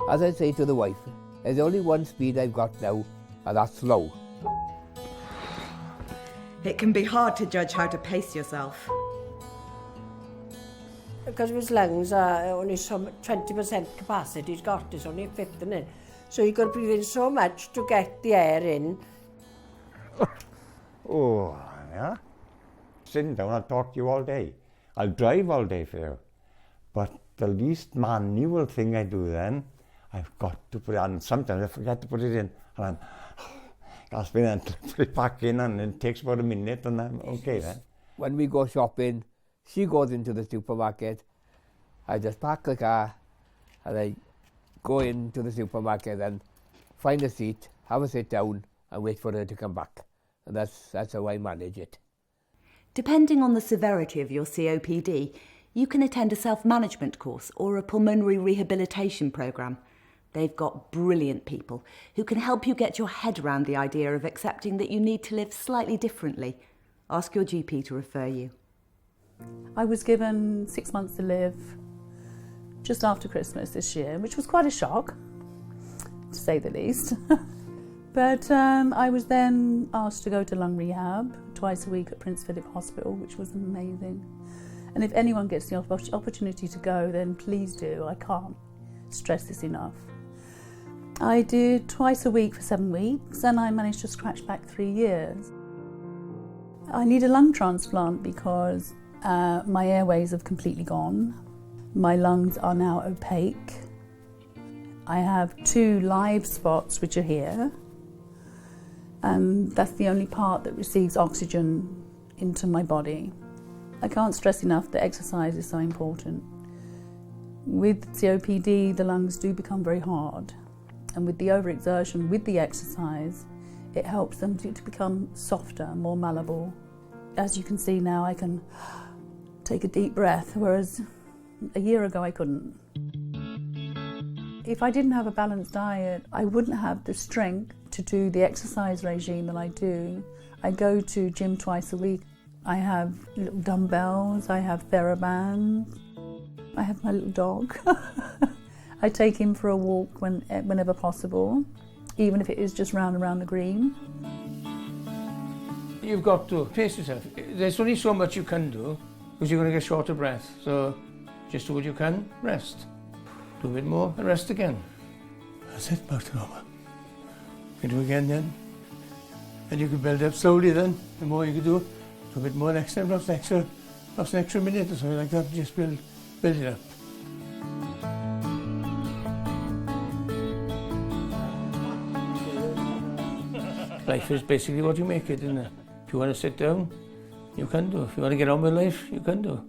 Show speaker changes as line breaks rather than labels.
As I say to the wife, there's only one speed I've got now, and that's slow.
It can be hard to judge how to pace yourself.
Because his lungs are only some 20% capacity, he's got, it's only a fifth in it. So you've got to breathe in so much to get the air in.
Oh, yeah. Sitting down, I'll talk to you all day. I'll drive all day for you. But the least manual thing I do then, I've got to put it on. Sometimes I forget to put it in, and I'm gasping and put it back in, and it takes about a minute, and I'm okay then.
When we go shopping, she goes into the supermarket. I just park the car, and I go into the supermarket and find a seat, have a sit down, and wait for her to come back. And that's how I manage it.
Depending on the severity of your COPD, you can attend a self-management course or a pulmonary rehabilitation programme. They've got brilliant people who can help you get your head around the idea of accepting that you need to live slightly differently. Ask your GP to refer you.
I was given 6 months to live just after Christmas this year, which was quite a shock, to say the least. But I was then asked to go to lung rehab twice a week at Prince Philip Hospital, which was amazing. And if anyone gets the opportunity to go, then please do. I can't stress this enough. I did twice a week for 7 weeks, and I managed to scratch back 3 years. I need a lung transplant because my airways have completely gone. My lungs are now opaque. I have 2 live spots which are here, and that's the only part that receives oxygen into my body. I can't stress enough that exercise is so important. With COPD, the lungs do become very hard, and with the overexertion, with the exercise, it helps them to become softer, more malleable. As you can see now, I can take a deep breath, whereas a year ago I couldn't. If I didn't have a balanced diet, I wouldn't have the strength to do the exercise regime that I do. I go to gym twice a week. I have little dumbbells, I have TheraBands, I have my little dog. I take him for a walk whenever possible, even if it is just round and round the green.
You've got to pace yourself. There's only so much you can do because you're going to get short of breath. So just do what you can, rest. Do a bit more and rest again. That's it, back to normal. You can do again then. And you can build up slowly then. The more you can do, a bit more next time, perhaps an extra minute or something like that. Just build it up. Life is basically what you make it, isn't it? If you want to sit down, you can do. If you want to get on with life, you can do.